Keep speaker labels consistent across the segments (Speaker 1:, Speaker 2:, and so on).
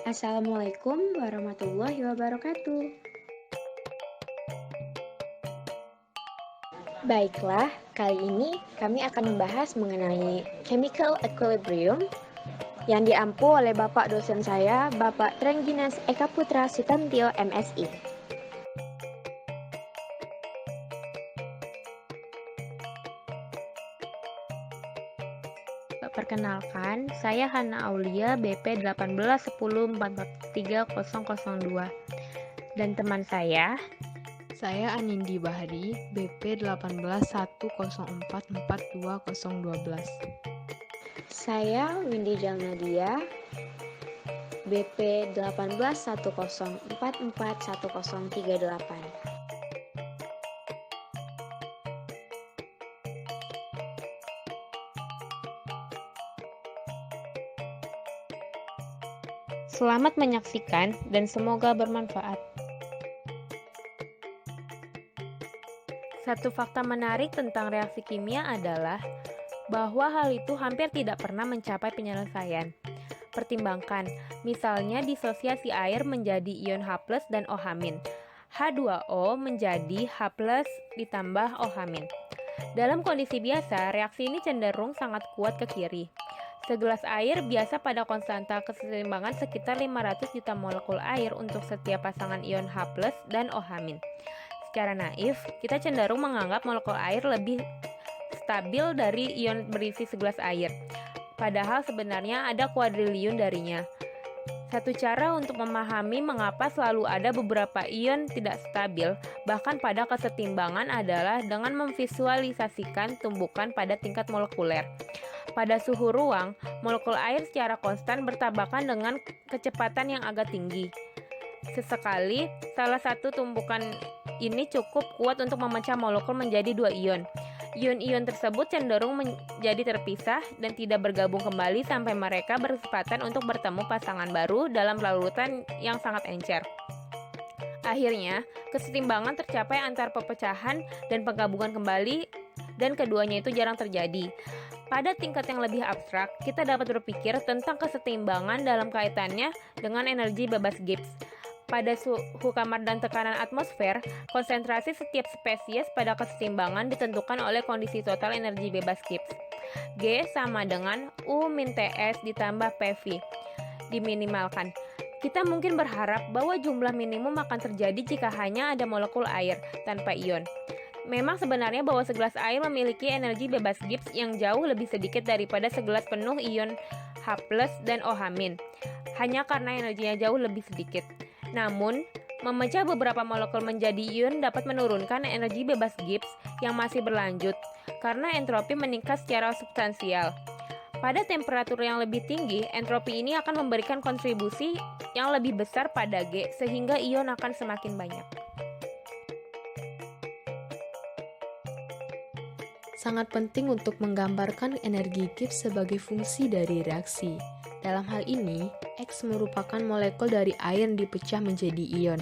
Speaker 1: Assalamualaikum warahmatullahi wabarakatuh. Baiklah, kali ini kami akan membahas mengenai chemical equilibrium yang diampu oleh Bapak dosen saya, Bapak Trengginas Eka Putra Sutantio, MSI. Perkenalkan, saya Hana Aulia, BP 1810443002, dan teman saya
Speaker 2: Anindi Bahari, BP 1810442012.
Speaker 1: Saya Windy Jalnadia, BP 1810441038. Selamat menyaksikan dan semoga bermanfaat. Satu fakta menarik tentang reaksi kimia adalah bahwa hal itu hampir tidak pernah mencapai penyelesaian. Pertimbangkan, misalnya disosiasi air menjadi ion H+ dan OH-. H2O menjadi H+ ditambah OH-. Dalam kondisi biasa, reaksi ini cenderung sangat kuat ke kiri. Segelas air biasa pada konstanta keseimbangan sekitar 500 juta molekul air untuk setiap pasangan ion H+ dan OH-. Secara naif, kita cenderung menganggap molekul air lebih stabil dari ion berisi segelas air. Padahal sebenarnya ada kuadriliun darinya. Satu cara untuk memahami mengapa selalu ada beberapa ion tidak stabil, bahkan pada kesetimbangan, adalah dengan memvisualisasikan tumbukan pada tingkat molekuler. Pada suhu ruang, molekul air secara konstan bertabrakan dengan kecepatan yang agak tinggi. Sesekali, salah satu tumbukan ini cukup kuat untuk memecah molekul menjadi dua ion. Ion-ion tersebut cenderung menjadi terpisah dan tidak bergabung kembali sampai mereka berkesempatan untuk bertemu pasangan baru dalam larutan yang sangat encer. Akhirnya, kesetimbangan tercapai antar perpecahan dan penggabungan kembali, dan keduanya itu jarang terjadi. Pada tingkat yang lebih abstrak, kita dapat berpikir tentang kesetimbangan dalam kaitannya dengan energi bebas Gibbs. Pada suhu kamar dan tekanan atmosfer, konsentrasi setiap spesies pada kesetimbangan ditentukan oleh kondisi total energi bebas Gibbs. G sama dengan U-TS ditambah PV. Diminimalkan. Kita mungkin berharap bahwa jumlah minimum akan terjadi jika hanya ada molekul air tanpa ion. Memang sebenarnya bahwa segelas air memiliki energi bebas Gibbs yang jauh lebih sedikit daripada segelas penuh ion H+ dan OH-, hanya karena energinya jauh lebih sedikit. Namun, memecah beberapa molekul menjadi ion dapat menurunkan energi bebas Gibbs yang masih berlanjut, karena entropi meningkat secara substansial. Pada temperatur yang lebih tinggi, entropi ini akan memberikan kontribusi yang lebih besar pada G, sehingga ion akan semakin banyak.
Speaker 2: Sangat penting untuk menggambarkan energi Gibbs sebagai fungsi dari reaksi. Dalam hal ini, X merupakan molekul dari air yang dipecah menjadi ion.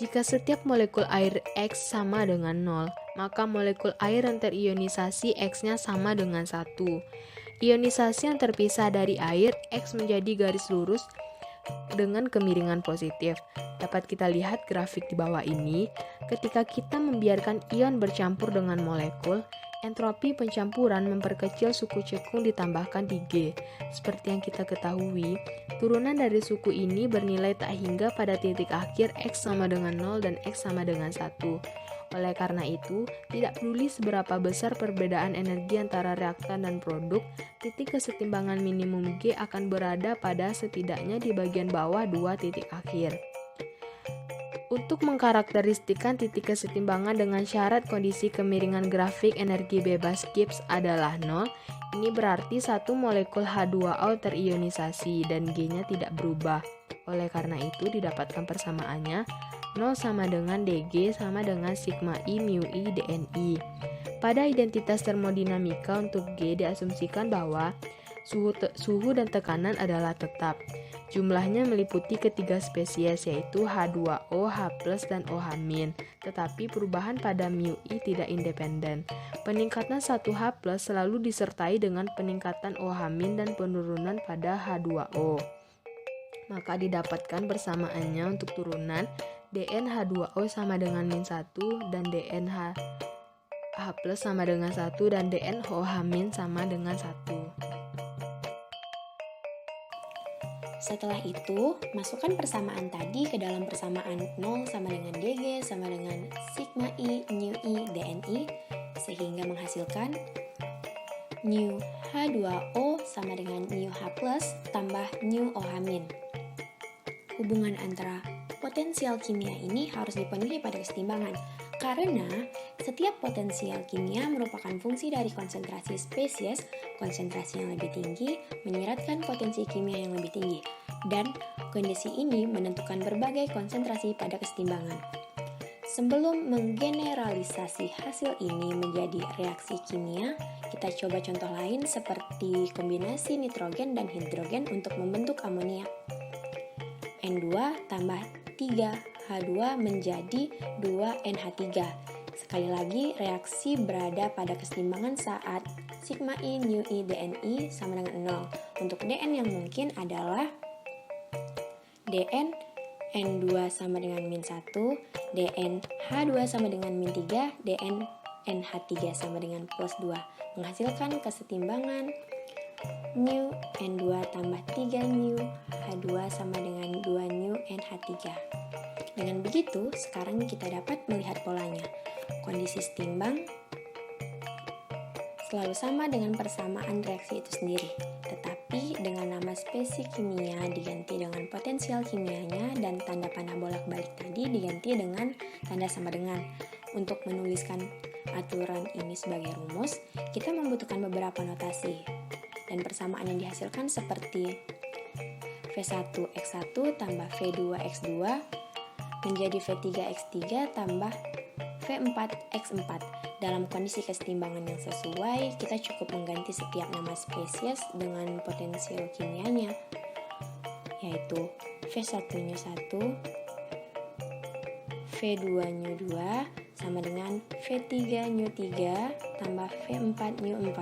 Speaker 2: Jika setiap molekul air X sama dengan 0, maka molekul air yang terionisasi X-nya sama dengan 1. Ionisasi yang terpisah dari air, X menjadi garis lurus dengan kemiringan positif. Dapat kita lihat grafik di bawah ini. Ketika kita membiarkan ion bercampur dengan molekul, entropi pencampuran memperkecil suku cekung ditambahkan di G. Seperti yang kita ketahui, turunan dari suku ini bernilai tak hingga pada titik akhir X sama dengan 0 dan X sama dengan 1. Oleh karena itu, tidak peduli seberapa besar perbedaan energi antara reaktan dan produk, titik kesetimbangan minimum G akan berada pada setidaknya di bagian bawah dua titik akhir. Untuk mengkarakteristikkan titik kesetimbangan dengan syarat kondisi kemiringan grafik energi bebas Gibbs adalah 0, ini berarti satu molekul H2O terionisasi dan G-nya tidak berubah. Oleh karena itu, didapatkan persamaannya 0 sama dengan dG sama dengan sigma I mu I dNi. Pada identitas termodinamika untuk G diasumsikan bahwa suhu dan tekanan adalah tetap. Jumlahnya meliputi ketiga spesies yaitu H2O, H+, dan OH-, tetapi perubahan pada mu I tidak independen. Peningkatan 1H+ selalu disertai dengan peningkatan OH- dan penurunan pada H2O. maka didapatkan persamaannya untuk turunan DnH2O sama dengan min 1 dan DnH plus sama dengan 1 dan DnOH min sama dengan 1.
Speaker 3: Setelah itu, masukkan persamaan tadi ke dalam persamaan 0 sama dengan Dg sama dengan sigma I nu I dni sehingga menghasilkan nu H2O sama dengan nu H plus tambah nu OH min. Hubungan antara potensial kimia ini harus dipenuhi pada kesetimbangan karena setiap potensial kimia merupakan fungsi dari konsentrasi spesies. Konsentrasi yang lebih tinggi menyiratkan potensi kimia yang lebih tinggi dan kondisi ini menentukan berbagai konsentrasi pada kesetimbangan. Sebelum menggeneralisasi hasil ini menjadi reaksi kimia, kita coba contoh lain seperti kombinasi nitrogen dan hidrogen untuk membentuk amonia. N2 tambah 3H2 menjadi 2NH3. Sekali lagi, reaksi berada pada kesetimbangan saat sigma I nu I dni sama dengan 0. Untuk Dn yang mungkin adalah Dn N2 sama dengan min 1, Dn H2 sama dengan min 3, Dn NH3 sama dengan plus 2, menghasilkan kesetimbangan nu N2 tambah 3 nu H2 sama dengan 2 nu NH3. Dengan begitu, sekarang kita dapat melihat polanya. Kondisi setimbang selalu sama dengan persamaan reaksi itu sendiri, tetapi dengan nama spesies kimia diganti dengan potensial kimianya dan tanda panah bolak-balik tadi diganti dengan tanda sama dengan. Untuk menuliskan aturan ini sebagai rumus, kita membutuhkan beberapa notasi. Dan persamaan yang dihasilkan seperti V1X1 tambah V2X2 menjadi V3X3 tambah V4X4. Dalam kondisi kesetimbangan yang sesuai, kita cukup mengganti setiap nama spesies dengan potensial kimianya, yaitu V1-1, V2-2 sama dengan V3-3 tambah V4-4.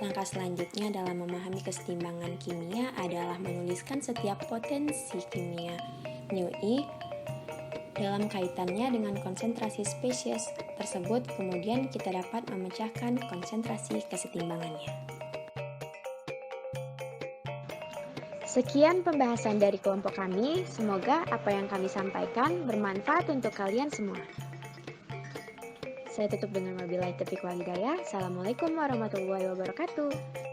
Speaker 3: Langkah selanjutnya dalam memahami kesetimbangan kimia adalah menuliskan setiap potensi kimia nu I dalam kaitannya dengan konsentrasi spesies tersebut, kemudian kita dapat memecahkan konsentrasi kesetimbangannya.
Speaker 4: Sekian pembahasan dari kelompok kami, semoga apa yang kami sampaikan bermanfaat untuk kalian semua. Saya tutup dengan wabillahi taufiq wal hidayah. Assalamualaikum warahmatullahi wabarakatuh.